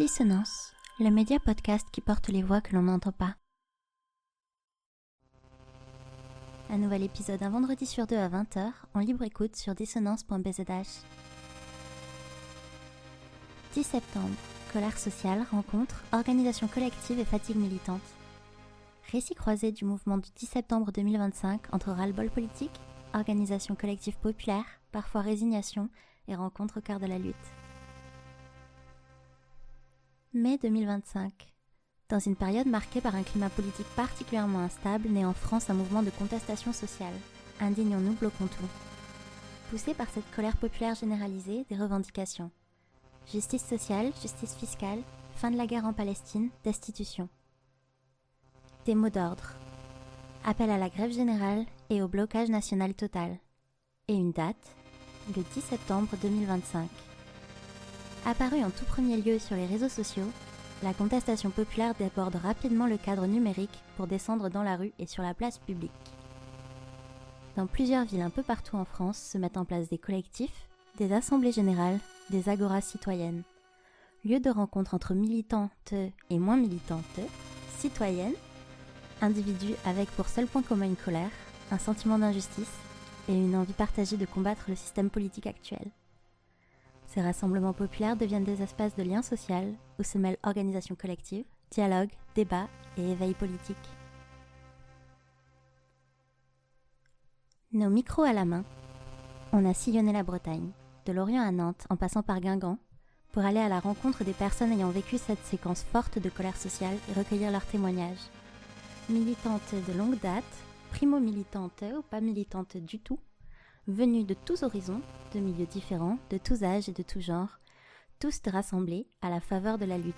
Dissonance, le média podcast qui porte les voix que l'on n'entend pas. Un nouvel épisode un vendredi sur deux à 20h en libre écoute sur dissonance.bzh. 10 septembre, colère sociale, rencontre, organisation collective et fatigue militante. Récit croisé du mouvement du 10 septembre 2025 entre ras-le-bol politique, organisation collective populaire, parfois résignation et rencontre au cœur de la lutte. Mai 2025. Dans une période marquée par un climat politique particulièrement instable, naît en France un mouvement de contestation sociale. Indignons-nous, bloquons tout. Poussé par cette colère populaire généralisée, des revendications. Justice sociale, justice fiscale, fin de la guerre en Palestine, destitution. Des mots d'ordre. Appel à la grève générale et au blocage national total. Et une date, le 10 septembre 2025. Apparue en tout premier lieu sur les réseaux sociaux, la contestation populaire déborde rapidement le cadre numérique pour descendre dans la rue et sur la place publique. Dans plusieurs villes un peu partout en France se mettent en place des collectifs, des assemblées générales, des agoras citoyennes. Lieu de rencontre entre militantes et moins militantes, citoyennes, individus avec pour seul point commun une colère, un sentiment d'injustice et une envie partagée de combattre le système politique actuel. Ces rassemblements populaires deviennent des espaces de lien social où se mêlent organisation collective, dialogue, débat et éveil politique. Nos micros à la main, on a sillonné la Bretagne, de Lorient à Nantes en passant par Guingamp, pour aller à la rencontre des personnes ayant vécu cette séquence forte de colère sociale et recueillir leurs témoignages. Militantes de longue date, primo-militantes ou pas militantes du tout, venus de tous horizons, de milieux différents, de tous âges et de tous genres, tous rassemblés à la faveur de la lutte.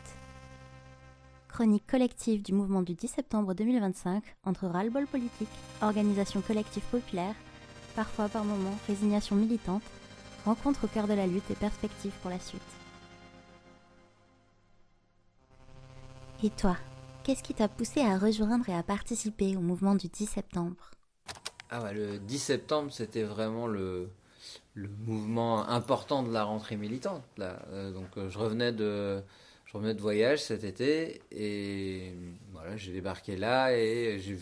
Chronique collective du mouvement du 10 septembre 2025 entre ras-le-bol politique, organisation collective populaire, parfois par moments résignation militante, rencontre au cœur de la lutte et perspectives pour la suite. Et toi, qu'est-ce qui t'a poussé à rejoindre et à participer au mouvement du 10 septembre ? Ah ouais, le 10 septembre, c'était vraiment le mouvement important de la rentrée militante. Là. Je revenais de voyage cet été et voilà, j'ai débarqué là et j'ai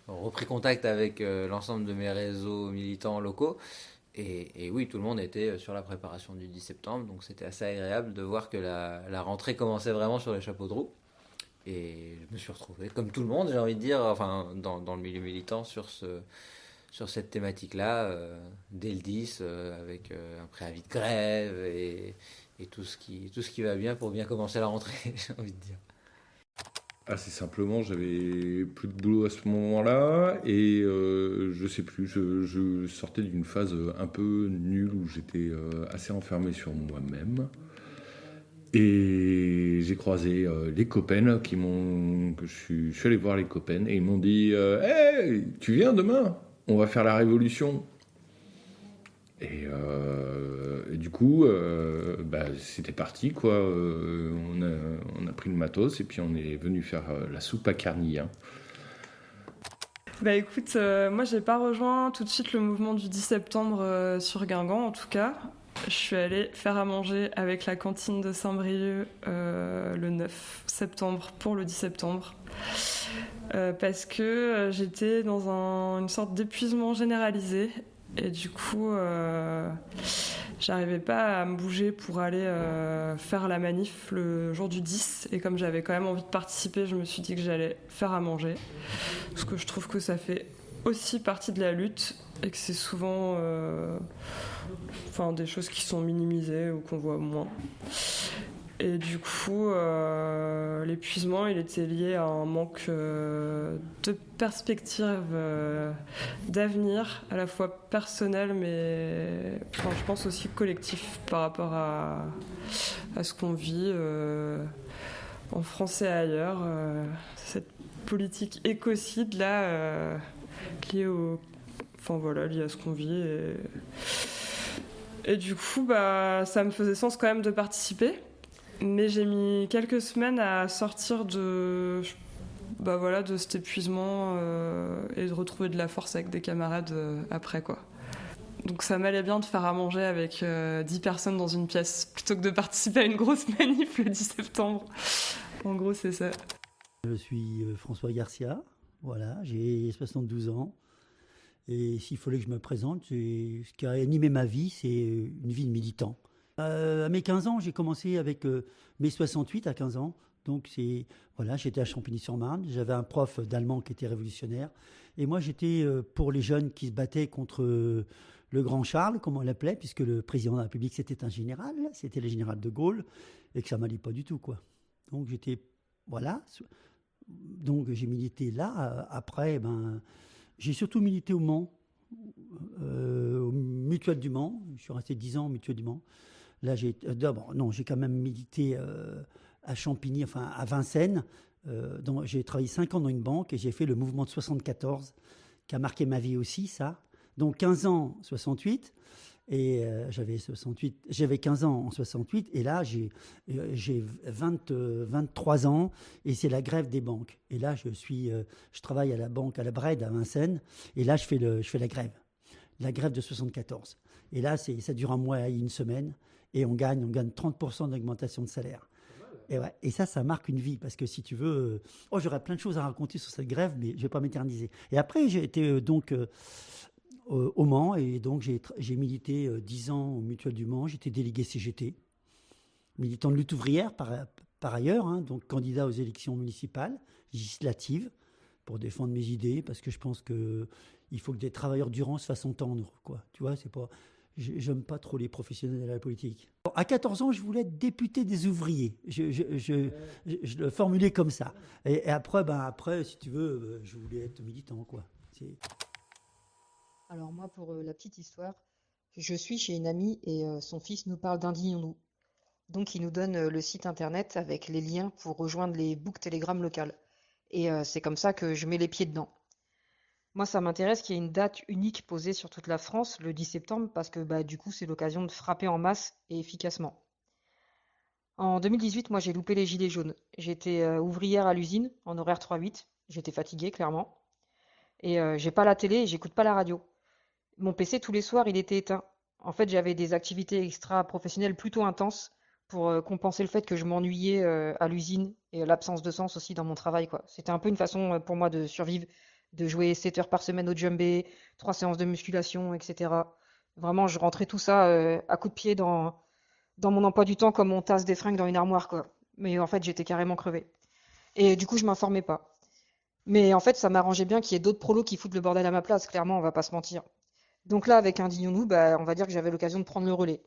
repris contact avec l'ensemble de mes réseaux militants locaux. Et oui, tout le monde était sur la préparation du 10 septembre, donc c'était assez agréable de voir que la rentrée commençait vraiment sur les chapeaux de roue. Et je me suis retrouvé, comme tout le monde, j'ai envie de dire, enfin, dans le milieu militant sur cette thématique-là, dès le 10, avec un préavis de grève et tout ce qui va bien pour bien commencer la rentrée, j'ai envie de dire. Assez simplement, j'avais plus de boulot à ce moment-là et je sais plus, je sortais d'une phase un peu nulle où j'étais assez enfermé sur moi-même. Et j'ai croisé les copains je suis allé voir les copains et ils m'ont dit hey, tu viens demain, on va faire la révolution. Et du coup, c'était parti quoi. On a pris le matos et puis on est venu faire la soupe à Carnilla. Bah écoute, moi j'ai pas rejoint tout de suite le mouvement du 10 septembre sur Guingamp en tout cas. Je suis allée faire à manger avec la cantine de Saint-Brieuc le 9 septembre pour le 10 septembre. Parce que j'étais dans une sorte d'épuisement généralisé et du coup j'arrivais pas à me bouger pour aller faire la manif le jour du 10 et comme j'avais quand même envie de participer, je me suis dit que j'allais faire à manger parce que je trouve que ça fait aussi partie de la lutte et que c'est souvent des choses qui sont minimisées ou qu'on voit moins. Et du coup, l'épuisement, il était lié à un manque de perspective d'avenir, à la fois personnel, mais je pense aussi collectif par rapport à ce qu'on vit en France et ailleurs. Cette politique écocide, là, liée à ce qu'on vit. Et du coup, ça me faisait sens quand même de participer. Mais j'ai mis quelques semaines à sortir de cet épuisement et de retrouver de la force avec des camarades après quoi. Donc ça m'allait bien de faire à manger avec 10 personnes dans une pièce plutôt que de participer à une grosse manif le 10 septembre. En gros, c'est ça. Je suis François Garcia, voilà, j'ai 72 ans. Et s'il fallait que je me présente, ce qui a animé ma vie, c'est une vie de militant. À mes 15 ans, j'ai commencé avec mai 68 à 15 ans. Donc voilà, j'étais à Champigny-sur-Marne. J'avais un prof d'allemand qui était révolutionnaire. Et moi, j'étais pour les jeunes qui se battaient contre le grand Charles, comme on l'appelait, puisque le président de la République, c'était un général. C'était le général de Gaulle. Et que ça ne m'allait pas du tout, quoi. Donc j'étais... Voilà. Donc j'ai milité là. Après, j'ai surtout milité au Mans, au Mutuel du Mans. Je suis resté 10 ans au Mutuel du Mans. Là, j'ai quand même milité à Champigny, enfin à Vincennes. J'ai travaillé 5 ans dans une banque et j'ai fait le mouvement de 74 qui a marqué ma vie aussi, ça. Donc 15 ans, 68. Et j'avais 15 ans en 68 et là j'ai 23 ans et c'est la grève des banques. Et là je travaille à la banque à la Brède à Vincennes et là je fais la grève de 74. Et là ça dure un mois et une semaine et on gagne 30% d'augmentation de salaire. Et ça marque une vie parce que si tu veux, j'aurais plein de choses à raconter sur cette grève mais je vais pas m'éterniser. Et après j'ai été au Mans et donc j'ai milité 10 ans au Mutuel du Mans, j'étais délégué CGT, militant de lutte ouvrière par ailleurs, hein, donc candidat aux élections municipales, législatives, pour défendre mes idées, parce que je pense qu'il faut que des travailleurs du rang se fassent entendre, quoi. Tu vois, c'est pas... J'aime pas trop les professionnels de la politique. À 14 ans, je voulais être député des ouvriers. Je le formulais comme ça. Et après, si tu veux, je voulais être militant, quoi. Alors moi, pour la petite histoire, je suis chez une amie et son fils nous parle d'Indignons-nous. Donc il nous donne le site internet avec les liens pour rejoindre les bouques Telegram locales. Et c'est comme ça que je mets les pieds dedans. Moi, ça m'intéresse qu'il y ait une date unique posée sur toute la France, le 10 septembre, parce que du coup, c'est l'occasion de frapper en masse et efficacement. En 2018, moi, j'ai loupé les gilets jaunes. J'étais ouvrière à l'usine, en horaire 3-8. J'étais fatiguée, clairement. Et j'ai pas la télé et j'écoute pas la radio. Mon PC, tous les soirs, il était éteint. En fait, j'avais des activités extra-professionnelles plutôt intenses pour compenser le fait que je m'ennuyais à l'usine et l'absence de sens aussi dans mon travail, quoi. C'était un peu une façon pour moi de survivre, de jouer 7 heures par semaine au djembé, 3 séances de musculation, etc. Vraiment, je rentrais tout ça à coups de pied dans mon emploi du temps comme on tasse des fringues dans une armoire, quoi. Mais en fait, j'étais carrément crevée. Et du coup, je m'informais pas. Mais en fait, ça m'arrangeait bien qu'il y ait d'autres prolos qui foutent le bordel à ma place, clairement, on va pas se mentir. Donc là, avec Indignons-nous, on va dire que j'avais l'occasion de prendre le relais.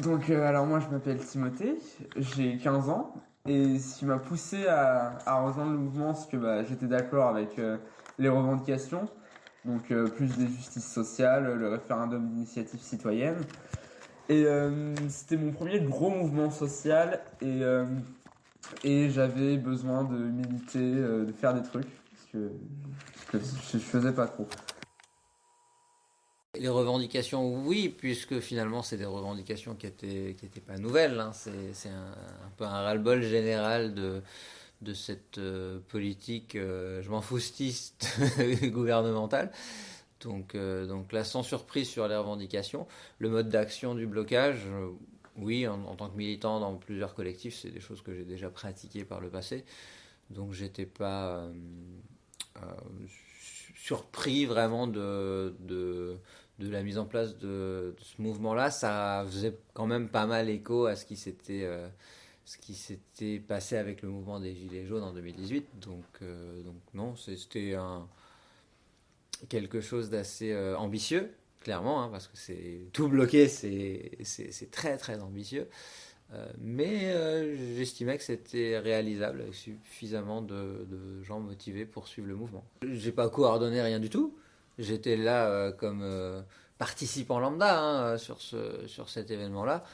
Donc alors moi je m'appelle Timothée, j'ai 15 ans et ce qui m'a poussé à rejoindre le mouvement, c'est que j'étais d'accord avec les revendications, donc plus de justice sociale, le référendum d'initiative citoyenne. Et c'était mon premier gros mouvement social et j'avais besoin de militer, de faire des trucs, parce que je faisais pas trop. Les revendications, oui, puisque finalement c'est des revendications qui étaient pas nouvelles, hein. C'est un peu un ras-le-bol général de cette politique je m'en foutiste gouvernementale. Donc là, sans surprise sur les revendications, le mode d'action du blocage, oui, en tant que militant dans plusieurs collectifs, c'est des choses que j'ai déjà pratiquées par le passé. Donc j'étais pas surpris vraiment de la mise en place de ce mouvement-là. Ça faisait quand même pas mal écho à ce qui s'était passé avec le mouvement des Gilets jaunes en 2018. Donc non, c'était quelque chose d'assez ambitieux, clairement, hein, parce que c'est tout bloqué, c'est très très ambitieux. Mais j'estimais que c'était réalisable avec suffisamment de gens motivés pour suivre le mouvement. J'ai pas coordonné rien du tout. J'étais là comme participant lambda hein, sur cet événement-là,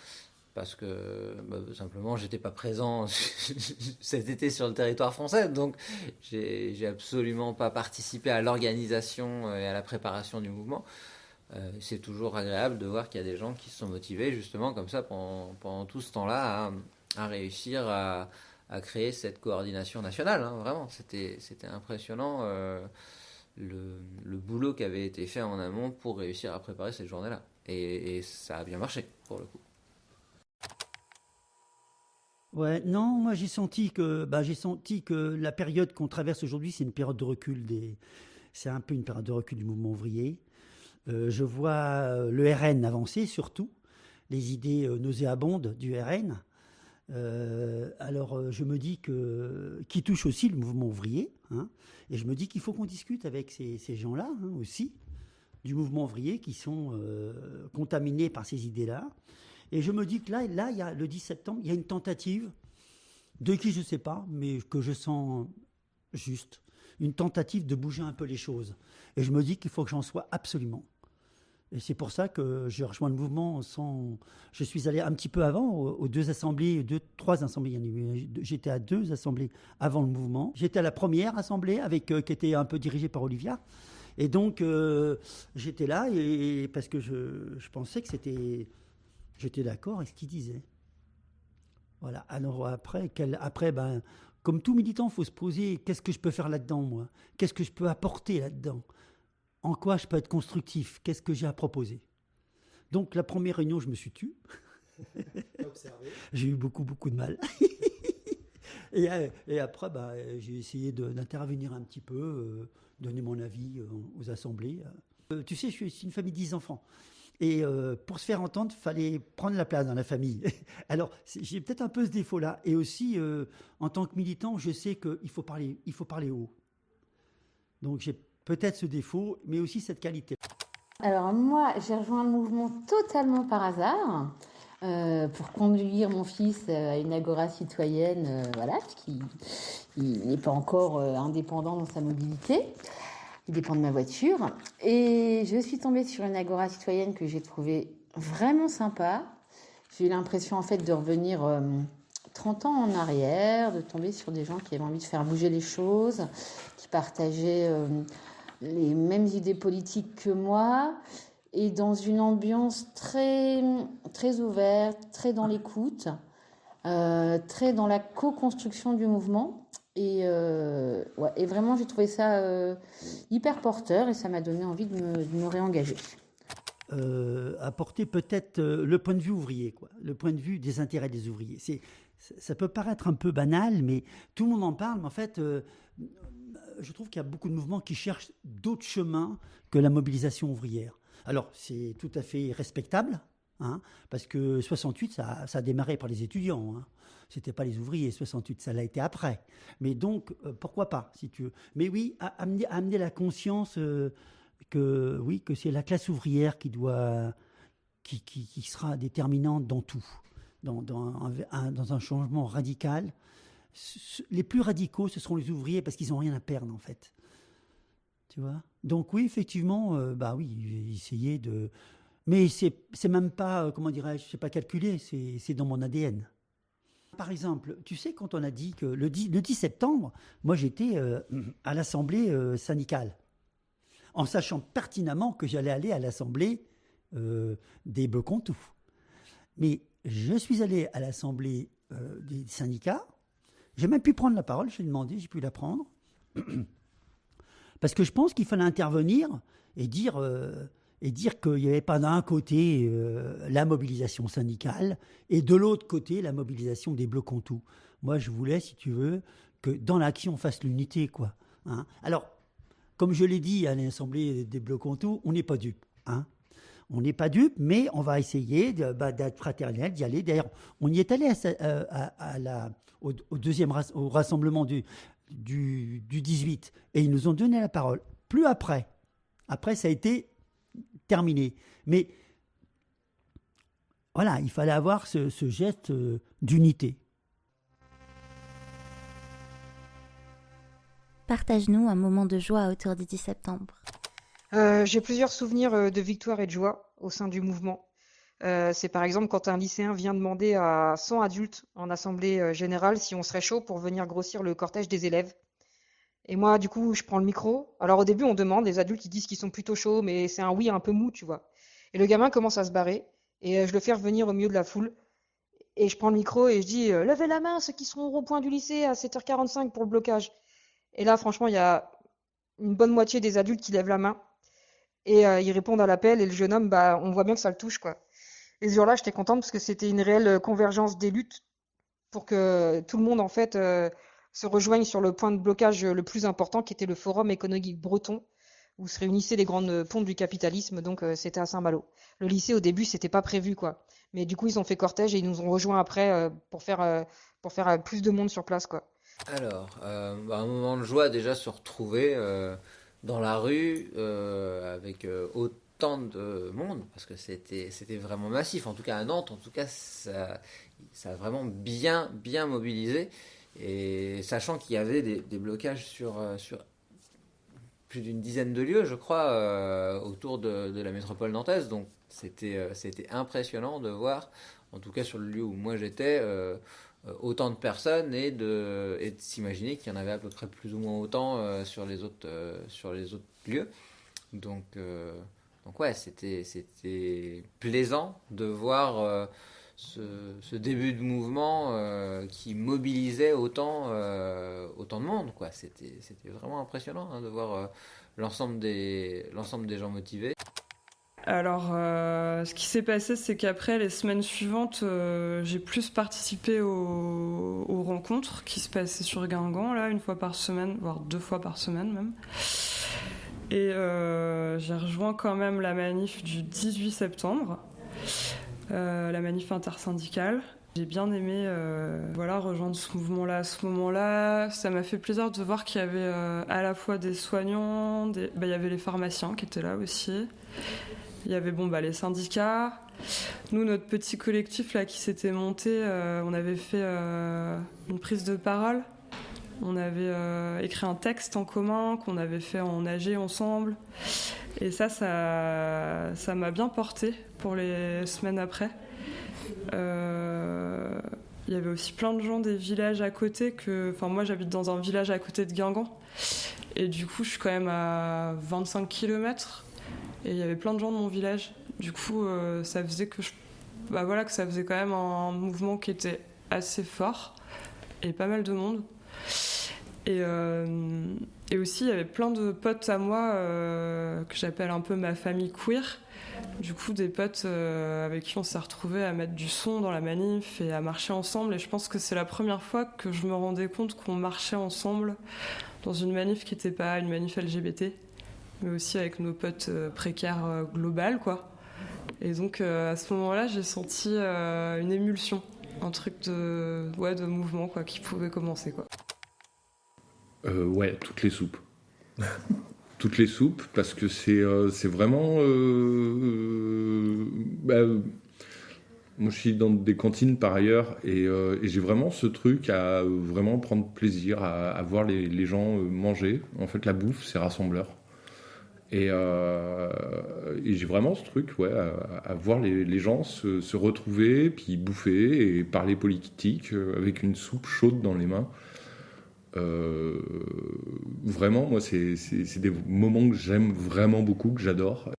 parce que simplement j'étais pas présent cet été sur le territoire français, donc j'ai absolument pas participé à l'organisation et à la préparation du mouvement. C'est toujours agréable de voir qu'il y a des gens qui se sont motivés justement comme ça pendant tout ce temps-là à réussir à créer cette coordination nationale, hein, vraiment, c'était impressionnant. le boulot qui avait été fait en amont pour réussir à préparer cette journée-là. Et ça a bien marché, pour le coup. Ouais, non, moi j'ai senti que la période qu'on traverse aujourd'hui, c'est une période de recul c'est un peu une période de recul du mouvement ouvrier. Je vois le RN avancer surtout, les idées nauséabondes du RN. Alors je me dis qui touche aussi le mouvement ouvrier, hein, et je me dis qu'il faut qu'on discute avec ces gens-là, hein, aussi, du mouvement ouvrier qui sont contaminés par ces idées-là. Et je me dis que là, il y a, le 10 septembre, il y a une tentative, de qui je ne sais pas, mais que je sens juste, une tentative de bouger un peu les choses. Et je me dis qu'il faut que j'en sois absolument. Et c'est pour ça que j'ai rejoint le mouvement Je suis allé un petit peu avant, aux trois assemblées. J'étais à 2 assemblées avant le mouvement. J'étais à la première assemblée, qui était un peu dirigée par Olivia. Et donc, j'étais là, parce que je pensais que j'étais d'accord avec ce qu'il disait. Voilà. Alors après, comme tout militant, il faut se poser, qu'est-ce que je peux faire là-dedans, moi ? Qu'est-ce que je peux apporter là-dedans ? En quoi je peux être constructif ? Qu'est-ce que j'ai à proposer ? Donc, la première réunion, je me suis tu. J'ai eu beaucoup de mal. et après, j'ai essayé d'intervenir un petit peu, donner mon avis aux assemblées. Tu sais, je suis une famille de 10 enfants. Et pour se faire entendre, il fallait prendre la place dans la famille. Alors, j'ai peut-être un peu ce défaut-là. Et aussi, en tant que militant, je sais qu'il faut parler haut. Donc, j'ai peut-être ce défaut, mais aussi cette qualité. Alors moi, j'ai rejoint le mouvement totalement par hasard pour conduire mon fils à une agora citoyenne, puisqu'il n'est pas encore indépendant dans sa mobilité. Il dépend de ma voiture. Et je suis tombée sur une agora citoyenne que j'ai trouvée vraiment sympa. J'ai eu l'impression en fait de revenir 30 ans en arrière, de tomber sur des gens qui avaient envie de faire bouger les choses, qui partageaient les mêmes idées politiques que moi, et dans une ambiance très, très ouverte, très dans l'écoute, très dans la co-construction du mouvement. Et vraiment, j'ai trouvé ça hyper porteur, et ça m'a donné envie de me réengager. Apporter peut-être le point de vue ouvrier, le point de vue des intérêts des ouvriers. Ça peut paraître un peu banal, mais tout le monde en parle, mais en fait... je trouve qu'il y a beaucoup de mouvements qui cherchent d'autres chemins que la mobilisation ouvrière. Alors, c'est tout à fait respectable, hein, parce que 68, ça a démarré par les étudiants. Hein. Ce n'était pas les ouvriers, 68, ça l'a été après. Mais donc, pourquoi pas, si tu veux. Mais oui, amener la conscience que c'est la classe ouvrière qui sera déterminante dans tout, dans un changement radical. Les plus radicaux, ce seront les ouvriers parce qu'ils n'ont rien à perdre, en fait. Tu vois ? Donc oui, effectivement, essayer de... Mais c'est même pas, comment dirais-je, c'est pas calculé, c'est dans mon ADN. Par exemple, tu sais, quand on a dit que le 10 septembre, moi j'étais à l'assemblée syndicale, en sachant pertinemment que j'allais aller à l'assemblée des Blecontoux. Mais je suis allé à l'assemblée des syndicats. J'ai même pu prendre la parole, j'ai demandé, j'ai pu la prendre. Parce que je pense qu'il fallait intervenir et dire qu'il n'y avait pas d'un côté la mobilisation syndicale et de l'autre côté la mobilisation des Blecontoux. Moi, je voulais, si tu veux, que dans l'action, on fasse l'unité, quoi. Hein. Alors, comme je l'ai dit à l'Assemblée des Blecontoux, on n'est pas dupes. Hein. On n'est pas dupes, mais on va essayer d'être fraternel, d'y aller. D'ailleurs, on y est allé au rassemblement du 18, et ils nous ont donné la parole. Plus après. Après, ça a été terminé. Mais voilà, il fallait avoir ce geste d'unité. Partage-nous un moment de joie autour du 10 septembre. J'ai plusieurs souvenirs de victoire et de joie au sein du mouvement. C'est par exemple quand un lycéen vient demander à 100 adultes en assemblée générale si on serait chaud pour venir grossir le cortège des élèves. Et moi, du coup, je prends le micro. Alors au début, on demande, les adultes ils disent qu'ils sont plutôt chauds, mais c'est un oui un peu mou, tu vois. Et le gamin commence à se barrer, et je le fais revenir au milieu de la foule. Et je prends le micro et je dis levez la main ceux qui seront au rond-point du lycée à 7h45 pour le blocage. Et là, franchement, il y a une bonne moitié des adultes qui lèvent la main et ils répondent à l'appel et le jeune homme, bah, on voit bien que ça le touche, quoi. Et ce jour-là, j'étais contente parce que c'était une réelle convergence des luttes pour que tout le monde, en fait, se rejoigne sur le point de blocage le plus important qui était le Forum économique breton où se réunissaient les grandes pontes du capitalisme, donc c'était à Saint-Malo. Le lycée, au début, c'était pas prévu, quoi. Mais du coup, ils ont fait cortège et ils nous ont rejoints après pour faire plus de monde sur place, quoi. Alors, un moment de joie déjà se retrouver dans la rue avec autant de monde, parce que c'était vraiment massif. En tout cas à Nantes, en tout cas ça a vraiment bien mobilisé. Et sachant qu'il y avait des blocages sur plus d'une dizaine de lieux, je crois, autour de la métropole nantaise. Donc c'était impressionnant de voir, en tout cas sur le lieu où moi j'étais, autant de personnes et de s'imaginer qu'il y en avait à peu près plus ou moins autant sur les autres lieux. Donc ouais, c'était plaisant de voir ce début de mouvement qui mobilisait autant de monde, quoi. C'était vraiment impressionnant de voir l'ensemble des gens motivés. Alors, ce qui s'est passé, c'est qu'après, les semaines suivantes, j'ai plus participé aux rencontres qui se passaient sur Guingamp, là, 1 fois par semaine, voire 2 fois par semaine même. Et j'ai rejoint quand même la manif du 18 septembre, la manif intersyndicale. J'ai bien aimé rejoindre ce mouvement-là à ce moment-là. Ça m'a fait plaisir de voir qu'il y avait à la fois des soignants, il y avait les pharmaciens qui étaient là aussi. Il y avait les syndicats. Nous, notre petit collectif là, qui s'était monté, on avait fait une prise de parole. On avait écrit un texte en commun qu'on avait fait en AG ensemble. Et ça m'a bien porté pour les semaines après. Il y avait aussi plein de gens des villages à côté. Moi, j'habite dans un village à côté de Guingamp. Et du coup, je suis quand même à 25 km. Et il y avait plein de gens de mon village. Du coup, ça faisait que ça faisait quand même un mouvement qui était assez fort et pas mal de monde. Et aussi, il y avait plein de potes à moi que j'appelle un peu ma famille queer. Du coup, des potes avec qui on s'est retrouvés à mettre du son dans la manif et à marcher ensemble. Et je pense que c'est la première fois que je me rendais compte qu'on marchait ensemble dans une manif qui n'était pas une manif LGBT, mais aussi avec nos potes précaires globales, quoi. Et donc, à ce moment-là, j'ai senti une émulsion, un truc de mouvement, quoi, qui pouvait commencer, quoi. Toutes les soupes. Toutes les soupes, parce que c'est vraiment... moi, je suis dans des cantines par ailleurs, et j'ai vraiment ce truc à vraiment prendre plaisir à voir les gens manger. En fait, la bouffe, c'est rassembleur. Et j'ai vraiment ce truc, à voir les gens se retrouver, puis bouffer et parler politique avec une soupe chaude dans les mains. Vraiment, moi, c'est des moments que j'aime vraiment beaucoup, que j'adore.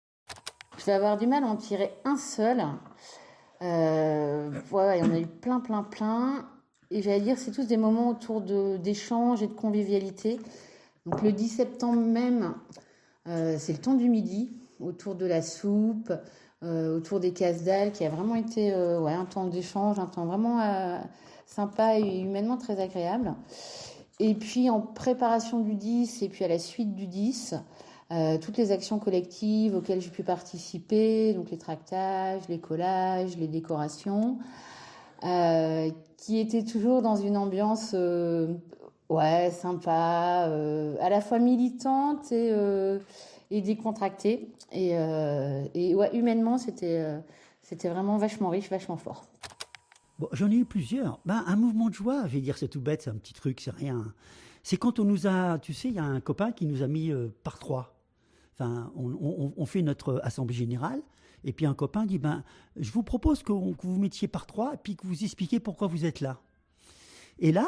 Je vais avoir du mal à en tirer un seul. Il y en a eu plein. Et j'allais dire, c'est tous des moments autour d'échanges et de convivialité. Donc le 10 septembre même, c'est le temps du midi, autour de la soupe, autour des casse-dalles, qui a vraiment été un temps d'échange, un temps vraiment sympa et humainement très agréable. Et puis en préparation du 10 et puis à la suite du 10, toutes les actions collectives auxquelles j'ai pu participer, donc les tractages, les collages, les décorations, qui étaient toujours dans une ambiance sympa, à la fois militante et décontractée. Et humainement, c'était vraiment vachement riche, vachement fort. Bon, j'en ai eu plusieurs. Un mouvement de joie, je vais dire, c'est tout bête, c'est un petit truc, c'est rien. C'est quand on nous a, tu sais, il y a un copain qui nous a mis par 3. Enfin, on fait notre assemblée générale, et puis un copain dit, je vous propose que vous mettiez par 3, et puis que vous expliquiez pourquoi vous êtes là. Et là,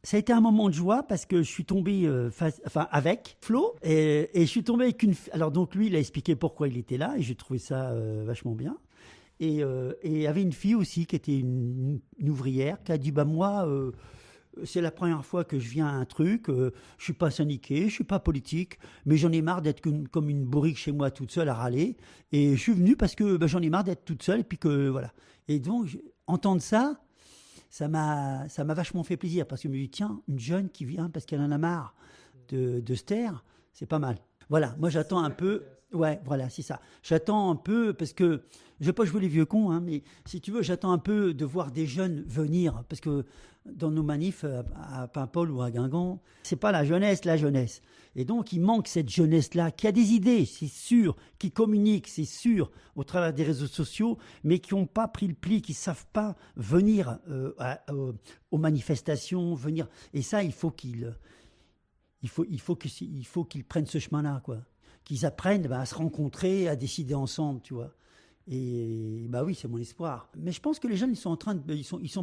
ça a été un moment de joie parce que je suis tombé avec Flo, et je suis tombé avec une... Alors donc lui, il a expliqué pourquoi il était là, et j'ai trouvé ça vachement bien. Et il y avait une fille aussi qui était une ouvrière qui a dit moi c'est la première fois que je viens à un truc, je suis pas syndiqué, je suis pas politique, mais j'en ai marre d'être comme une bourrique chez moi toute seule à râler. Et je suis venu parce que j'en ai marre d'être toute seule et puis que voilà. Et donc entendre ça, ça m'a vachement fait plaisir parce que je me dis tiens, une jeune qui vient parce qu'elle en a marre de se taire, c'est pas mal. Voilà, moi j'attends un peu. Ouais, voilà, c'est ça. J'attends un peu, parce que je ne vais pas jouer les vieux cons, hein, mais si tu veux, j'attends un peu de voir des jeunes venir, parce que dans nos manifs à Paimpol ou à Guingamp, c'est pas la jeunesse. Et donc, il manque cette jeunesse-là, qui a des idées, c'est sûr, qui communique, c'est sûr, au travers des réseaux sociaux, mais qui n'ont pas pris le pli, qui ne savent pas venir aux manifestations, venir. Et ça, il faut qu'ils prennent ce chemin-là, quoi. Qu'ils apprennent à se rencontrer, à décider ensemble, tu vois. Et bah oui, c'est mon espoir. Mais je pense que les jeunes, ils sont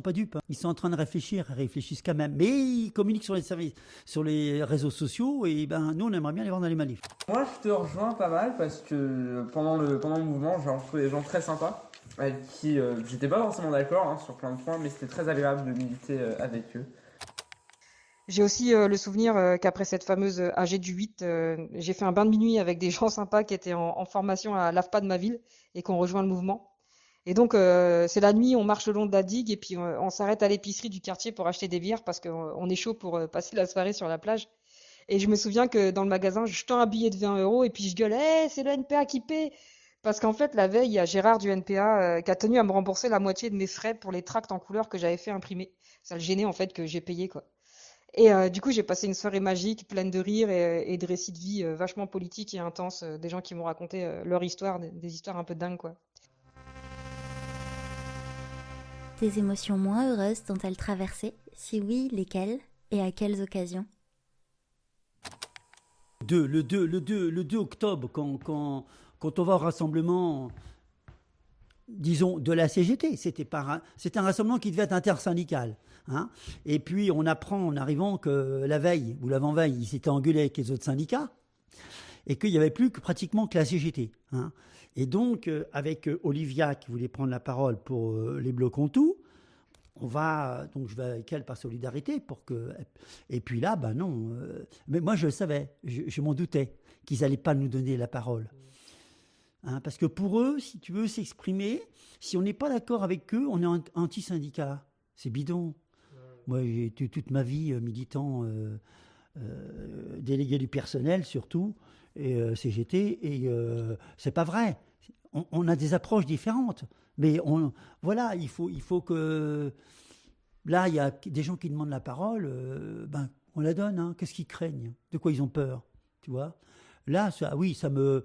pas dupes. Hein. Ils sont en train de réfléchir, ils réfléchissent quand même. Mais ils communiquent sur les réseaux sociaux et nous, on aimerait bien les voir dans les manifs. Moi, je te rejoins pas mal parce que pendant le mouvement, j'ai rencontré des gens très sympas avec qui j'étais pas forcément d'accord sur plein de points, mais c'était très agréable de militer avec eux. J'ai aussi le souvenir qu'après cette fameuse AG du 8, j'ai fait un bain de minuit avec des gens sympas qui étaient en formation à l'AFPA de ma ville et qui ont rejoint le mouvement. Et donc, c'est la nuit, on marche le long de la digue et puis on s'arrête à l'épicerie du quartier pour acheter des bières parce qu'on est chaud pour passer la soirée sur la plage. Et je me souviens que dans le magasin, je tends un billet de 20 € et puis je gueule, hey, c'est le NPA qui paie! Parce qu'en fait, la veille, il y a Gérard du NPA qui a tenu à me rembourser la moitié de mes frais pour les tracts en couleur que j'avais fait imprimer. Ça le gênait en fait que j'ai payé, quoi. Et du coup, j'ai passé une soirée magique, pleine de rires et de récits de vie vachement politiques et intenses, des gens qui m'ont raconté leur histoire, des histoires un peu dingues, quoi. Des émotions moins heureuses t'ont-elles traversé? Si oui, lesquelles? Et à quelles occasions? Le 2 octobre, quand on va au rassemblement, disons, de la CGT, c'était un rassemblement qui devait être intersyndical. Hein. Et puis on apprend en arrivant que la veille ou l'avant-veille, ils s'étaient engueulés avec les autres syndicats et qu'il n'y avait plus pratiquement que la CGT. Hein. Et donc, avec Olivia qui voulait prendre la parole pour les blocs tout, donc je vais avec elle par solidarité et puis là, non. Mais moi je le savais, je m'en doutais qu'ils n'allaient pas nous donner la parole. Hein, parce que pour eux, si tu veux s'exprimer, si on n'est pas d'accord avec eux, on est anti-syndicat. C'est bidon. Moi, j'ai été toute ma vie militant, délégué du personnel surtout, et CGT, et c'est pas vrai. On a des approches différentes, mais voilà, il faut que... Là, il y a des gens qui demandent la parole, on la donne. Hein. Qu'est-ce qu'ils craignent? De quoi ils ont peur? Tu vois? Là, oui, ça me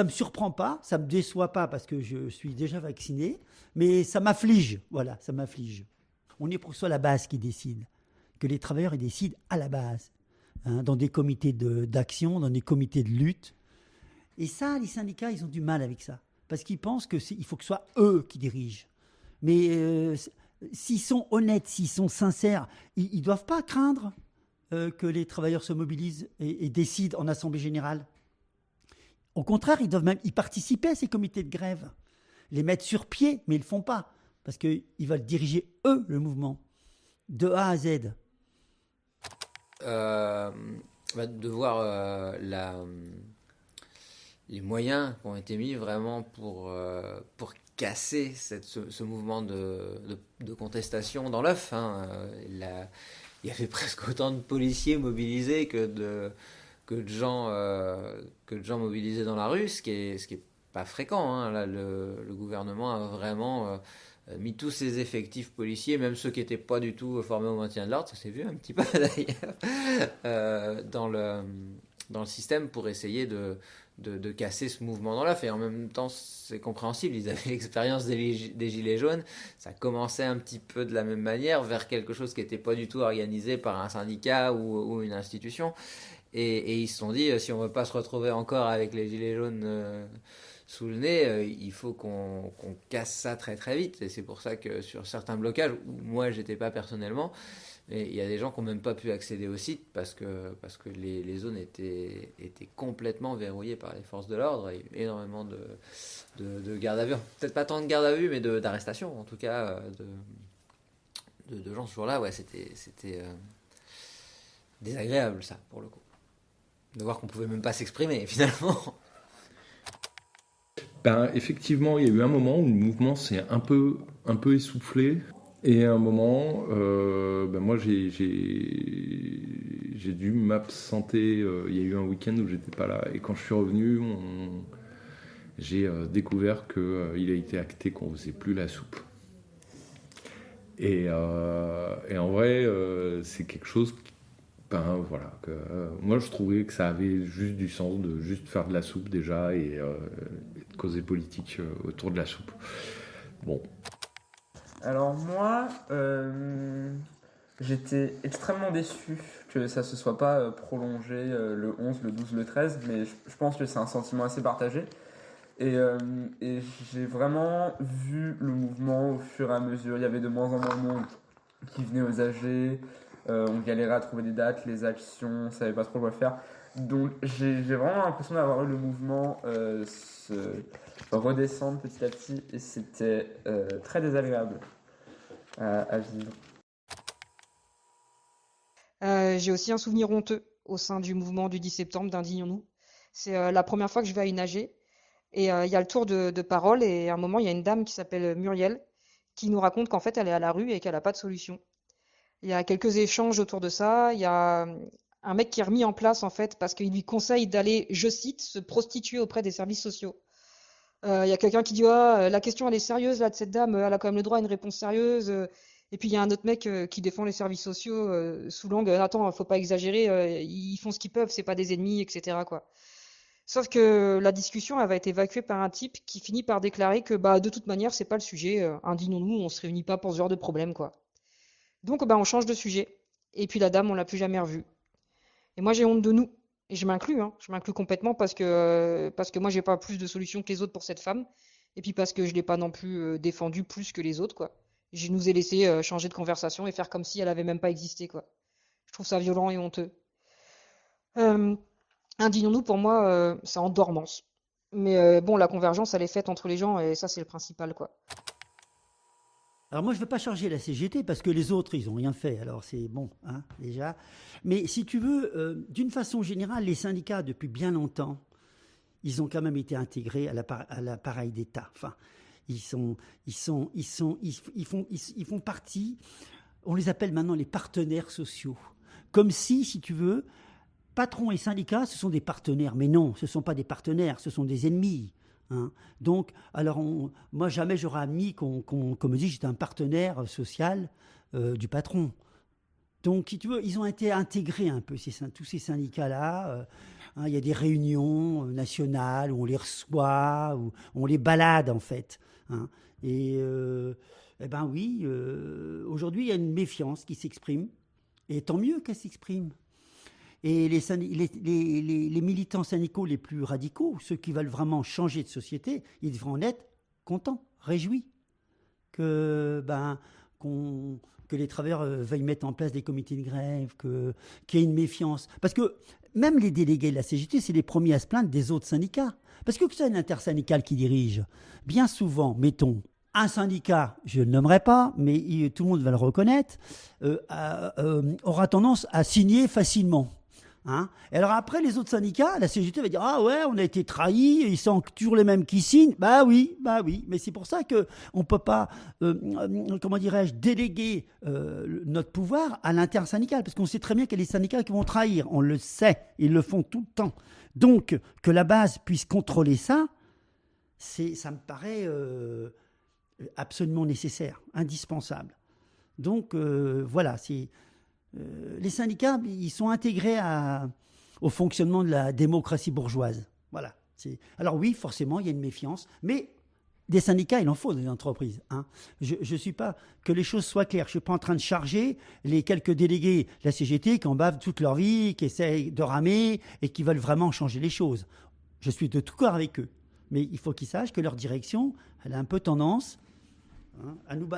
surprend pas, ça me déçoit pas parce que je suis déjà vacciné, mais ça m'afflige. Voilà, ça m'afflige. On est pour que ce soit la base qui décide, que les travailleurs ils décident à la base, hein, dans des comités d'action, dans des comités de lutte. Et ça, les syndicats, ils ont du mal avec ça, parce qu'ils pensent qu'il faut que ce soit eux qui dirigent. Mais s'ils sont honnêtes, s'ils sont sincères, ils ne doivent pas craindre que les travailleurs se mobilisent et décident en assemblée générale. Au contraire, ils doivent même y participer à ces comités de grève, les mettre sur pied, mais ils ne le font pas, parce qu'ils veulent diriger, eux, le mouvement, de A à Z. De voir les moyens qui ont été mis vraiment pour casser ce mouvement de contestation dans l'œuf. Hein. Il y avait presque autant de policiers mobilisés que de gens mobilisés dans la rue, ce qui est pas fréquent. Hein. Là, le gouvernement a vraiment mis tous ses effectifs policiers, même ceux qui n'étaient pas du tout formés au maintien de l'ordre, ça s'est vu un petit peu d'ailleurs, dans le système pour essayer de casser ce mouvement dans l'œuf. Et en même temps, c'est compréhensible, ils avaient l'expérience des Gilets jaunes, ça commençait un petit peu de la même manière vers quelque chose qui n'était pas du tout organisé par un syndicat ou une institution. Et ils se sont dit, si on ne veut pas se retrouver encore avec les Gilets jaunes sous le nez, il faut qu'on casse ça très très vite. Et c'est pour ça que sur certains blocages, où moi j'étais pas personnellement, mais il y a des gens qui n'ont même pas pu accéder au site parce que les zones étaient complètement verrouillées par les forces de l'ordre, et énormément de garde à vue. Peut-être pas tant de garde à vue, mais d'arrestation en tout cas, de gens ce jour-là, ouais, c'était désagréable, ça, pour le coup. De voir qu'on pouvait même pas s'exprimer, finalement. Ben, effectivement, il y a eu un moment où le mouvement s'est un peu essoufflé. Et à un moment, moi, j'ai dû m'absenter. Il y a eu un week-end où j'étais pas là. Et quand je suis revenu, j'ai découvert qu'il a été acté qu'on faisait plus la soupe. Et en vrai, c'est quelque chose moi je trouvais que ça avait juste du sens de juste faire de la soupe déjà et de causer politique autour de la soupe. Bon. Alors moi, j'étais extrêmement déçu que ça se soit pas prolongé le 11, le 12, le 13, mais je pense que c'est un sentiment assez partagé. Et j'ai vraiment vu le mouvement au fur et à mesure. Il y avait de moins en moins de monde qui venait aux AG. On galérait à trouver des dates, les actions, on savait pas trop quoi faire. Donc j'ai vraiment l'impression d'avoir eu le mouvement redescendre petit à petit et c'était très désagréable à vivre. J'ai aussi un souvenir honteux au sein du mouvement du 10 septembre d'Indignons-nous. C'est la première fois que je vais à une AG et il y a le tour de parole et à un moment il y a une dame qui s'appelle Muriel qui nous raconte qu'en fait elle est à la rue et qu'elle n'a pas de solution. Il y a quelques échanges autour de ça. Il y a un mec qui est remis en place en fait parce qu'il lui conseille d'aller, je cite, se prostituer auprès des services sociaux. Il y a quelqu'un qui dit la question elle est sérieuse là de cette dame, elle a quand même le droit à une réponse sérieuse. Et puis il y a un autre mec qui défend les services sociaux sous l'angle attends, faut pas exagérer, ils font ce qu'ils peuvent, c'est pas des ennemis, etc. quoi. Sauf que la discussion elle va être évacuée par un type qui finit par déclarer que de toute manière c'est pas le sujet, indignons-nous, on se réunit pas pour ce genre de problème quoi. Donc on change de sujet. Et puis la dame, on l'a plus jamais revue. Et moi j'ai honte de nous. Et je m'inclus, je m'inclus complètement parce que moi j'ai pas plus de solutions que les autres pour cette femme. Et puis parce que je l'ai pas non plus défendue plus que les autres, quoi. Je nous ai laissé changer de conversation et faire comme si elle avait même pas existé, quoi. Je trouve ça violent et honteux. Indignons-nous, pour moi, c'est en dormance. Mais la convergence, elle est faite entre les gens et ça, c'est le principal, quoi. Alors moi, je ne veux pas charger la CGT parce que les autres, ils n'ont rien fait. Alors c'est bon, déjà. Mais si tu veux, d'une façon générale, les syndicats, depuis bien longtemps, ils ont quand même été intégrés à l'appareil d'État. Enfin, ils font partie, on les appelle maintenant les partenaires sociaux. Comme si tu veux, patrons et syndicats, ce sont des partenaires. Mais non, ce ne sont pas des partenaires, ce sont des ennemis. Donc, alors, moi, jamais j'aurais admis qu'on me dise j'étais un partenaire social du patron. Donc, si tu veux, ils ont été intégrés un peu, tous ces syndicats-là. Il y a des réunions nationales où on les reçoit, où on les balade, en fait. Et, oui, aujourd'hui, il y a une méfiance qui s'exprime. Et tant mieux qu'elle s'exprime. Et les militants syndicaux les plus radicaux, ceux qui veulent vraiment changer de société, ils devraient en être contents, réjouis que les travailleurs veuillent mettre en place des comités de grève, qu'il y ait une méfiance. Parce que même les délégués de la CGT, c'est les premiers à se plaindre des autres syndicats. Parce que c'est un intersyndical qui dirige. Bien souvent, mettons, un syndicat, je ne le nommerai pas, mais tout le monde va le reconnaître, aura tendance à signer facilement. Et alors après, les autres syndicats, la CGT va dire « Ah ouais, on a été trahis, ils sont toujours les mêmes qui signent. » Bah oui. Mais c'est pour ça qu'on ne peut pas, déléguer notre pouvoir à l'intersyndical. Parce qu'on sait très bien qu'il y a des syndicats qui vont trahir. On le sait, ils le font tout le temps. Donc, que la base puisse contrôler ça, ça me paraît absolument nécessaire, indispensable. Donc, voilà, les syndicats, ils sont intégrés au fonctionnement de la démocratie bourgeoise. Voilà. Alors oui, forcément, il y a une méfiance, mais des syndicats, il en faut dans les entreprises. Je ne suis pas... Que les choses soient claires. Je ne suis pas en train de charger les quelques délégués de la CGT qui en bavent toute leur vie, qui essayent de ramer et qui veulent vraiment changer les choses. Je suis de tout cœur avec eux. Mais il faut qu'ils sachent que leur direction, elle a un peu tendance... à nous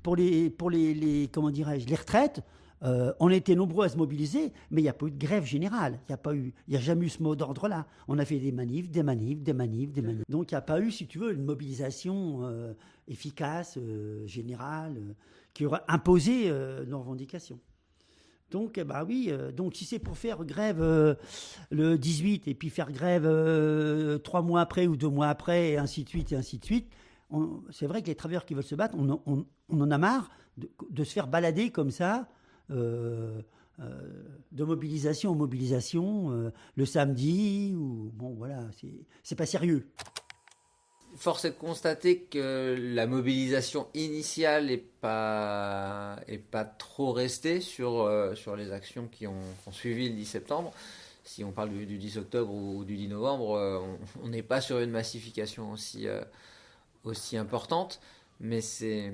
pour les retraites, on était nombreux à se mobiliser, mais il n'y a pas eu de grève générale. Il n'y a jamais eu ce mot d'ordre-là. On a fait des manifs. Donc il n'y a pas eu, si tu veux, une mobilisation efficace, générale, qui aura imposé nos revendications. Donc, oui, donc si c'est pour faire grève le 18 et puis faire grève 3 mois après ou 2 mois après, et ainsi de suite, c'est vrai que les travailleurs qui veulent se battre, on en a marre de se faire balader comme ça, de mobilisation en mobilisation, le samedi, ou bon, voilà, c'est pas sérieux. Force est de constater que la mobilisation initiale n'est pas trop restée sur les actions qui ont suivi le 10 septembre. Si on parle du 10 octobre ou du 10 novembre, on n'est pas sur une massification aussi importante, mais c'est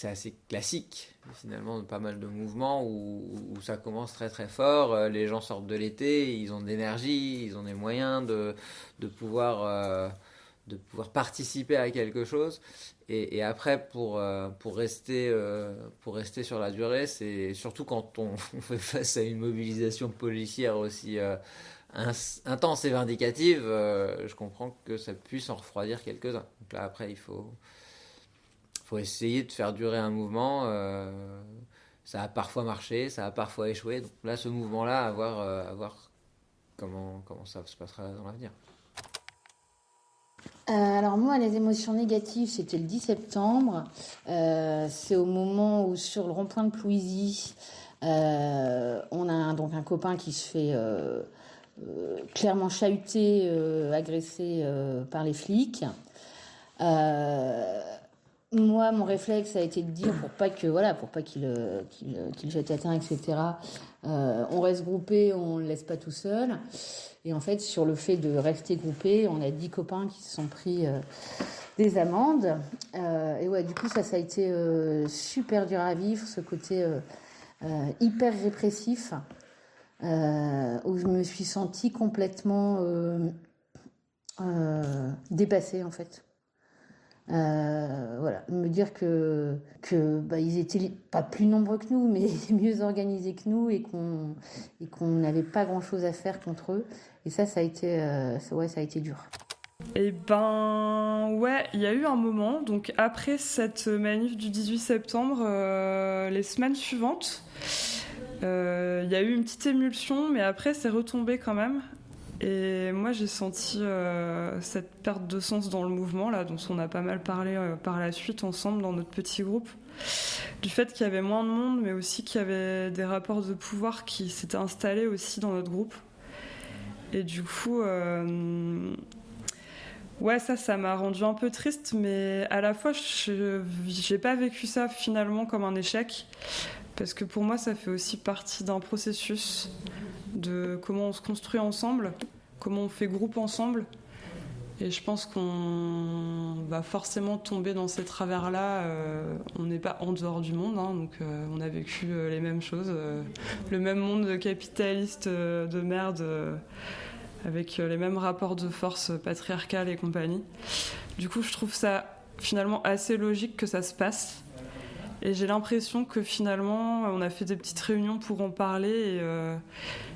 assez classique, finalement, pas mal de mouvements où ça commence très très fort, les gens sortent de l'été, ils ont de l'énergie, ils ont des moyens de pouvoir participer à quelque chose, et après pour rester sur la durée, c'est surtout quand on fait face à une mobilisation policière aussi intense et vindicative, je comprends que ça puisse en refroidir quelques-uns. Donc là après il faut essayer de faire durer un mouvement, ça a parfois marché, ça a parfois échoué, donc là ce mouvement-là, à voir comment ça se passera dans l'avenir. Alors moi, les émotions négatives, c'était le 10 septembre. C'est au moment où, sur le rond-point de Plouisy, on a donc un copain qui se fait clairement chahuter, agressé par les flics. Moi, mon réflexe a été de dire, pour pas qu'il jette à terre, etc., on reste groupé, on ne le laisse pas tout seul. Et en fait, sur le fait de rester groupé, on a 10 copains qui se sont pris des amendes. Et ouais, du coup, ça a été super dur à vivre, ce côté hyper répressif, où je me suis sentie complètement dépassée, en fait. Voilà, me dire que ils étaient pas plus nombreux que nous, mais mieux organisés que nous, et qu'on n'avait pas grand chose à faire contre eux. Et ça a été dur. Et ouais, il y a eu un moment, donc après cette manif du 18 septembre, les semaines suivantes, il y a eu une petite émulsion, mais après c'est retombé quand même. Et moi j'ai senti cette perte de sens dans le mouvement là, dont on a pas mal parlé par la suite ensemble dans notre petit groupe, du fait qu'il y avait moins de monde, mais aussi qu'il y avait des rapports de pouvoir qui s'étaient installés aussi dans notre groupe. Et du coup ouais, ça m'a rendu un peu triste, mais à la fois j'ai pas vécu ça finalement comme un échec, parce que pour moi ça fait aussi partie d'un processus de comment on se construit ensemble, comment on fait groupe ensemble. Et je pense qu'on va forcément tomber dans ces travers-là. On n'est pas en dehors du monde, hein, donc on a vécu les mêmes choses. Le même monde capitaliste de merde, avec les mêmes rapports de force patriarcales et compagnie. Du coup, je trouve ça finalement assez logique que ça se passe. Et j'ai l'impression que finalement, on a fait des petites réunions pour en parler. Et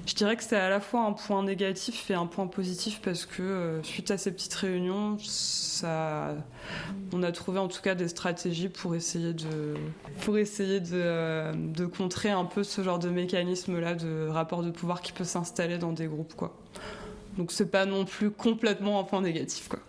je dirais que c'est à la fois un point négatif et un point positif, parce que suite à ces petites réunions, on a trouvé en tout cas des stratégies pour essayer de contrer un peu ce genre de mécanisme-là de rapport de pouvoir qui peut s'installer dans des groupes, quoi. Donc c'est pas non plus complètement un point négatif, quoi.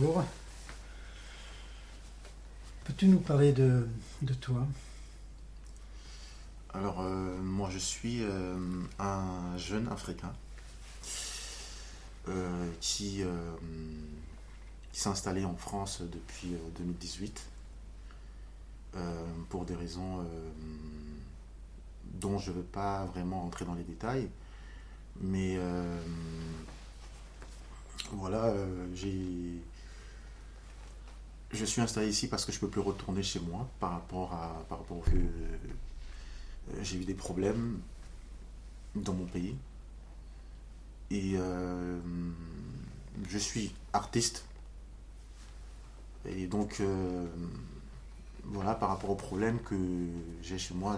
Bonjour. Peux-tu nous parler de toi ? Alors, moi je suis un jeune Africain qui s'est installé en France depuis 2018 pour des raisons dont je ne veux pas vraiment entrer dans les détails. Mais voilà, je suis installé ici parce que je ne peux plus retourner chez moi par rapport au fait J'ai eu des problèmes dans mon pays. Et je suis artiste. Et donc, voilà, par rapport aux problèmes que j'ai chez moi,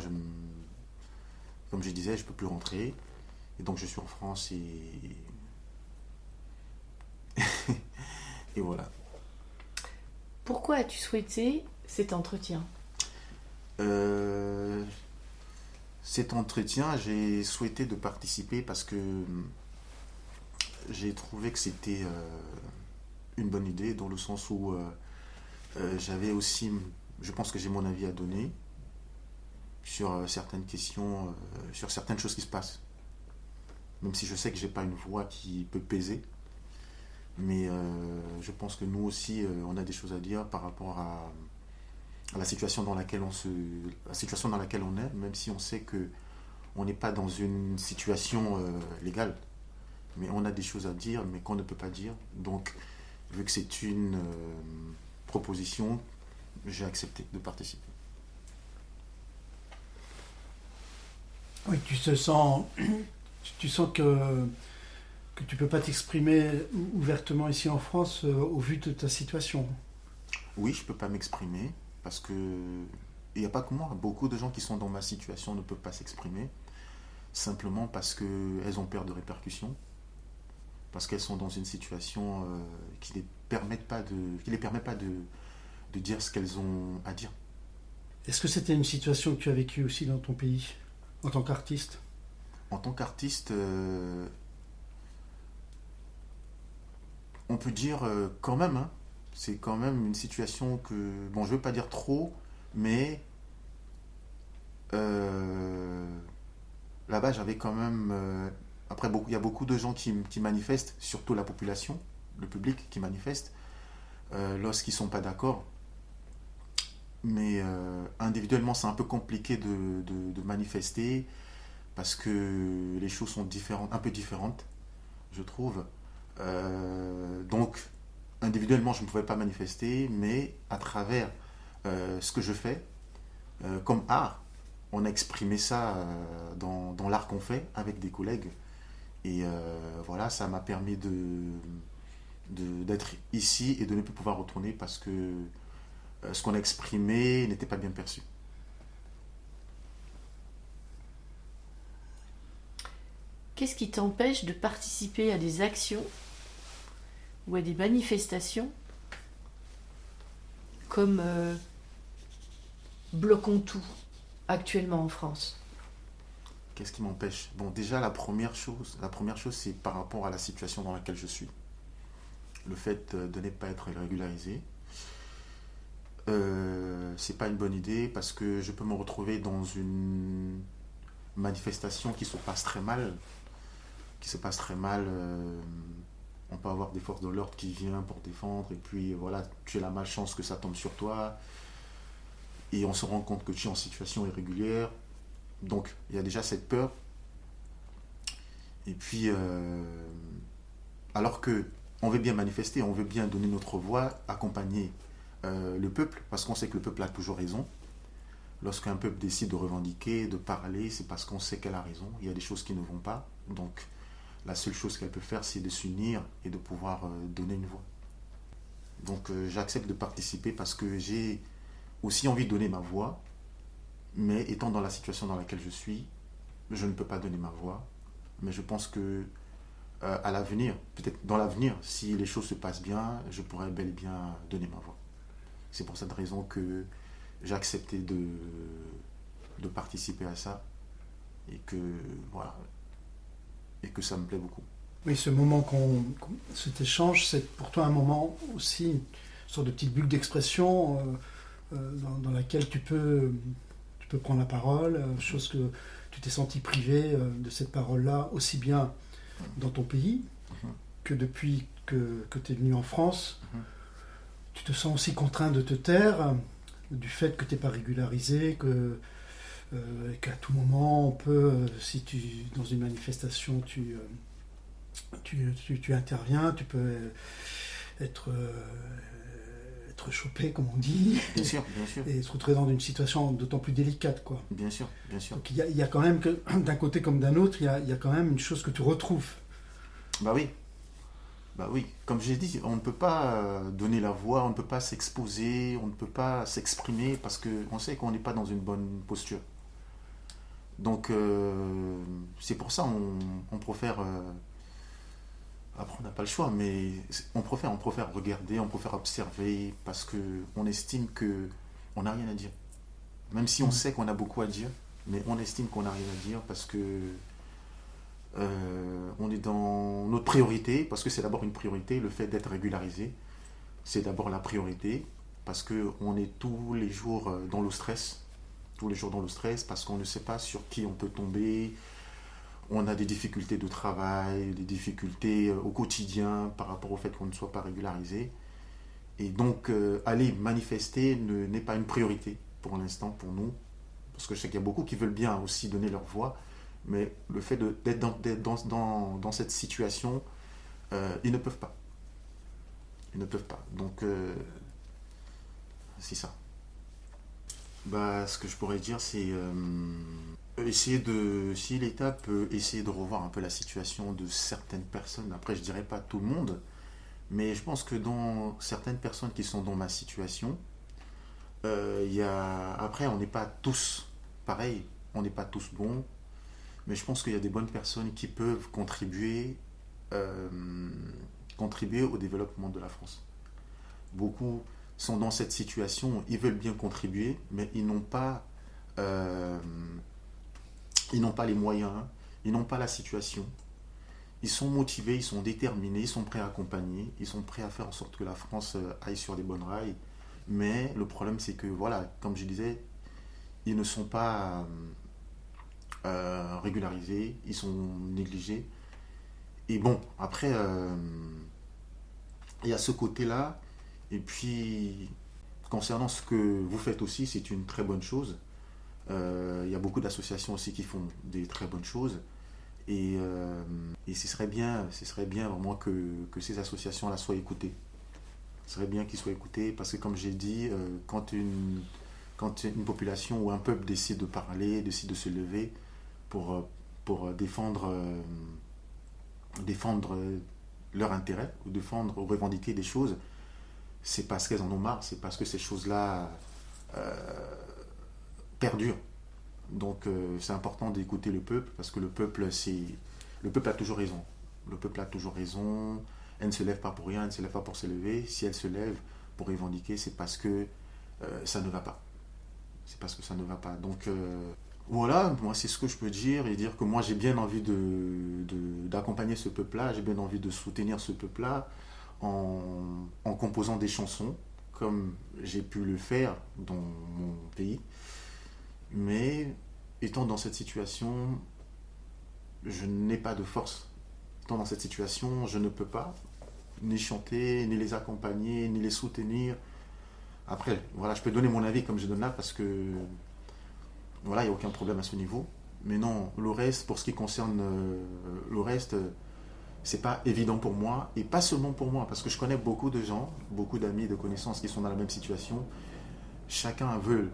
comme je disais, je ne peux plus rentrer. Et donc, je suis en France et et voilà. Pourquoi as-tu souhaité cet entretien ? Cet entretien, j'ai souhaité de participer parce que j'ai trouvé que c'était une bonne idée, dans le sens où j'avais aussi, je pense que j'ai mon avis à donner sur certaines questions, sur certaines choses qui se passent. Même si je sais que j'ai pas une voix qui peut peser, mais je pense que nous aussi, on a des choses à dire par rapport à la situation dans laquelle la situation dans laquelle on est, même si on sait que on n'est pas dans une situation légale, mais on a des choses à dire, mais qu'on ne peut pas dire. Donc, vu que c'est une proposition, j'ai accepté de participer. Oui, tu sens que tu peux pas t'exprimer ouvertement ici en France au vu de ta situation. Oui, je peux pas m'exprimer parce que il n'y a pas que moi. Beaucoup de gens qui sont dans ma situation ne peuvent pas s'exprimer simplement parce qu'elles ont peur de répercussions, parce qu'elles sont dans une situation qui les permet pas de dire ce qu'elles ont à dire. Est-ce que c'était une situation que tu as vécue aussi dans ton pays, en tant qu'artiste ? En tant qu'artiste, on peut dire quand même, hein, c'est quand même une situation que, bon, je ne veux pas dire trop, mais là-bas, j'avais quand même... après, il y a beaucoup de gens qui manifestent, surtout la population, le public qui manifeste, lorsqu'ils ne sont pas d'accord. Mais individuellement, c'est un peu compliqué de manifester parce que les choses sont différentes, un peu différentes, je trouve. Donc, individuellement, je ne pouvais pas manifester, mais à travers ce que je fais, comme art, on a exprimé ça dans l'art qu'on fait avec des collègues. Et voilà, ça m'a permis d'être ici et de ne plus pouvoir retourner parce que ce qu'on a exprimé n'était pas bien perçu. Qu'est-ce qui t'empêche de participer à des actions ou à des manifestations comme Bloquons tout actuellement en France ? Qu'est-ce qui m'empêche ? Bon, déjà, la première chose, c'est par rapport à la situation dans laquelle je suis. Le fait de ne pas être régularisé. C'est pas une bonne idée parce que je peux me retrouver dans une manifestation qui se passe très mal. On peut avoir des forces de l'ordre qui viennent pour défendre et puis voilà, tu as la malchance que ça tombe sur toi et on se rend compte que tu es en situation irrégulière. Donc il y a déjà cette peur. Et puis alors que on veut bien manifester, on veut bien donner notre voix, accompagner le peuple, parce qu'on sait que le peuple a toujours raison. Lorsqu'un peuple décide de revendiquer, de parler, c'est parce qu'on sait qu'elle a raison. Il y a des choses qui ne vont pas. Donc, la seule chose qu'elle peut faire, c'est de s'unir et de pouvoir donner une voix. Donc, j'accepte de participer parce que j'ai aussi envie de donner ma voix. Mais étant dans la situation dans laquelle je suis, je ne peux pas donner ma voix. Mais je pense que à l'avenir, peut-être dans l'avenir, si les choses se passent bien, je pourrais bel et bien donner ma voix. C'est pour cette raison que j'ai accepté de participer à ça et que voilà, et que ça me plaît beaucoup. Oui, ce moment cet échange, c'est pour toi un moment aussi, une sorte de petite bulle d'expression dans laquelle tu peux prendre la parole, chose que tu t'es senti privé de cette parole-là, aussi bien dans ton pays que depuis que tu es venu en France. Tu te sens aussi contraint de te taire du fait que tu n'es pas régularisé, qu'à tout moment on peut, si dans une manifestation tu interviens, tu peux être être chopé, comme on dit. Bien sûr, bien sûr. Et se retrouver dans une situation d'autant plus délicate, quoi. Bien sûr, bien sûr. Donc il y a quand même, d'un côté comme d'un autre, il y a quand même une chose que tu retrouves. Bah oui. Bah oui. Comme j'ai dit, on ne peut pas donner la voix, on ne peut pas s'exposer, on ne peut pas s'exprimer parce qu'on sait qu'on n'est pas dans une bonne posture. Donc c'est pour ça on préfère... après on n'a pas le choix, mais on préfère regarder, on préfère observer parce qu'on estime qu'on n'a rien à dire. Même si on sait qu'on a beaucoup à dire, mais on estime qu'on n'a rien à dire parce que on est dans notre priorité, parce que c'est d'abord une priorité, le fait d'être régularisé, c'est d'abord la priorité, parce qu'on est tous les jours dans le stress, parce qu'on ne sait pas sur qui on peut tomber, on a des difficultés de travail, des difficultés au quotidien par rapport au fait qu'on ne soit pas régularisé. Et donc, aller manifester n'est pas une priorité pour l'instant pour nous, parce que je sais qu'il y a beaucoup qui veulent bien aussi donner leur voix, mais le fait d'être dans cette situation, ils ne peuvent pas. Ils ne peuvent pas. Donc, c'est ça. Bah, ce que je pourrais dire, c'est si l'État peut essayer de revoir un peu la situation de certaines personnes, après je dirais pas tout le monde, mais je pense que dans certaines personnes qui sont dans ma situation, après on n'est pas tous pareils, on n'est pas tous bons, mais je pense qu'il y a des bonnes personnes qui peuvent contribuer au développement de la France. Beaucoup sont dans cette situation, ils veulent bien contribuer, mais ils n'ont pas les moyens, ils n'ont pas la situation. Ils sont motivés, ils sont déterminés, ils sont prêts à accompagner, ils sont prêts à faire en sorte que la France aille sur des bonnes rails. Mais le problème, c'est que, voilà, comme je disais, ils ne sont pas régularisés, ils sont négligés. Et bon, après, il y a ce côté-là. Et puis, concernant ce que vous faites aussi, c'est une très bonne chose. Il y a beaucoup d'associations aussi qui font des très bonnes choses. Et ce serait bien vraiment que ces associations-là soient écoutées. Ce serait bien qu'ils soient écoutés parce que, comme j'ai dit, quand une population ou un peuple décide de parler, décide de se lever pour défendre leur intérêt ou revendiquer des choses, c'est parce qu'elles en ont marre, c'est parce que ces choses-là perdurent. Donc c'est important d'écouter le peuple, parce que le peuple a toujours raison. Le peuple a toujours raison. Elle ne se lève pas pour rien, elle ne se lève pas pour se lever. Si elle se lève pour revendiquer, c'est parce que ça ne va pas. C'est parce que ça ne va pas. Donc voilà, moi c'est ce que je peux dire, et dire que moi j'ai bien envie d'accompagner ce peuple-là, j'ai bien envie de soutenir ce peuple-là en composant des chansons, comme j'ai pu le faire dans mon pays. Mais étant dans cette situation, je n'ai pas de force. Étant dans cette situation, je ne peux pas ni chanter, ni les accompagner, ni les soutenir. Après, voilà, je peux donner mon avis comme je donne là, parce que voilà, il n'y a aucun problème à ce niveau. Mais non, le reste, pour ce qui concerne le reste, c'est pas évident pour moi, et pas seulement pour moi, parce que je connais beaucoup de gens, beaucoup d'amis, de connaissances qui sont dans la même situation. Chacun veut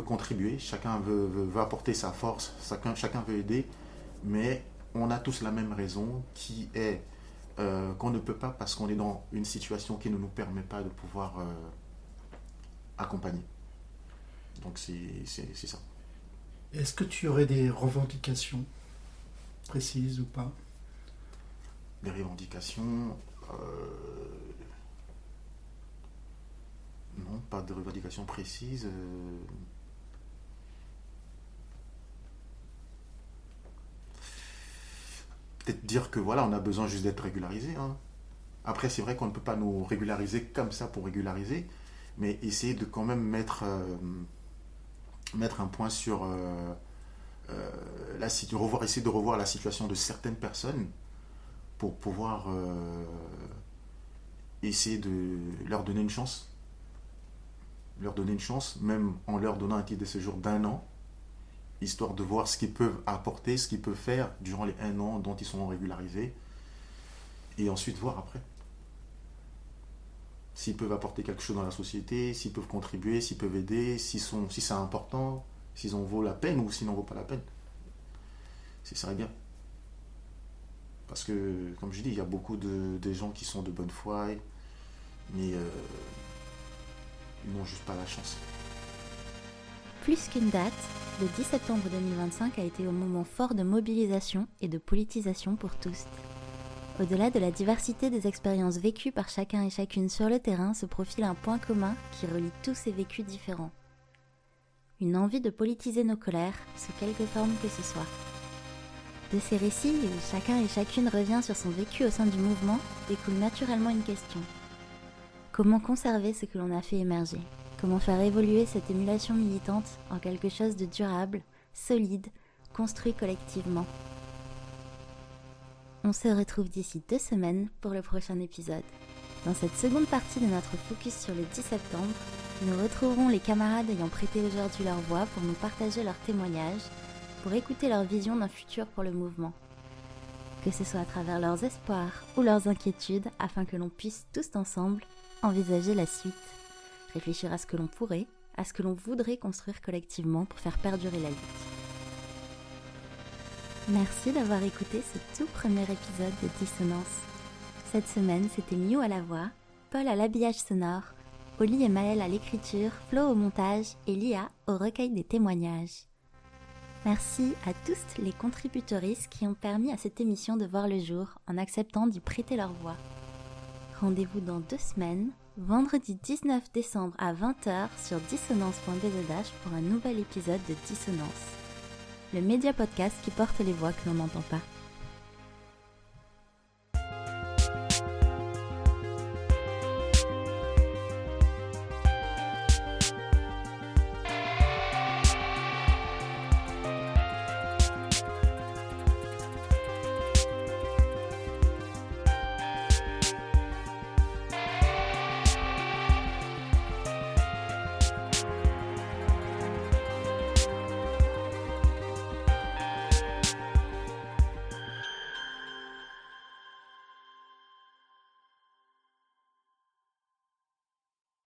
contribuer, chacun veut apporter sa force, chacun veut aider, mais on a tous la même raison, qui est qu'on ne peut pas, parce qu'on est dans une situation qui ne nous permet pas de pouvoir accompagner. Donc c'est ça. Est-ce que tu aurais des revendications précises ou pas? Des revendications... non, pas de revendications précises. Peut-être dire que voilà, on a besoin juste d'être régularisé. Hein. Après, c'est vrai qu'on ne peut pas nous régulariser comme ça pour régulariser, mais essayer de quand même mettre un point sur essayer de revoir la situation de certaines personnes pour pouvoir essayer de leur donner une chance. Leur donner une chance, même en leur donnant un titre de séjour d'1 an, histoire de voir ce qu'ils peuvent apporter, ce qu'ils peuvent faire durant les 1 an dont ils sont régularisés, et ensuite voir après. s'ils peuvent apporter quelque chose dans la société, s'ils peuvent contribuer, s'ils peuvent aider, si c'est important, s'ils en vaut la peine ou s'ils n'en vaut pas la peine. Ce serait bien. Parce que, comme je dis, il y a beaucoup de gens qui sont de bonne foi, mais ils n'ont juste pas la chance. Plus qu'une date, le 10 septembre 2025 a été un moment fort de mobilisation et de politisation pour tous. Au-delà de la diversité des expériences vécues par chacun et chacune sur le terrain se profile un point commun qui relie tous ces vécus différents. Une envie de politiser nos colères, sous quelque forme que ce soit. De ces récits où chacun et chacune revient sur son vécu au sein du mouvement, découle naturellement une question. Comment conserver ce que l'on a fait émerger ? Comment faire évoluer cette émulation militante en quelque chose de durable, solide, construit collectivement ? On se retrouve d'ici 2 semaines pour le prochain épisode. Dans cette seconde partie de notre focus sur le 10 septembre, nous retrouverons les camarades ayant prêté aujourd'hui leur voix pour nous partager leurs témoignages, pour écouter leur vision d'un futur pour le mouvement. Que ce soit à travers leurs espoirs ou leurs inquiétudes, afin que l'on puisse tous ensemble envisager la suite, réfléchir à ce que l'on pourrait, à ce que l'on voudrait construire collectivement pour faire perdurer la lutte. Merci d'avoir écouté ce tout premier épisode de Dissonance. Cette semaine, c'était Miou à la voix, Paul à l'habillage sonore, Oli et Maëlle à l'écriture, Flo au montage et Lia au recueil des témoignages. Merci à tous les contributeuristes qui ont permis à cette émission de voir le jour en acceptant d'y prêter leur voix. Rendez-vous dans 2 semaines, vendredi 19 décembre à 20h sur dissonance.bzh pour un nouvel épisode de Dissonance, le média podcast qui porte les voix que l'on n'entend pas.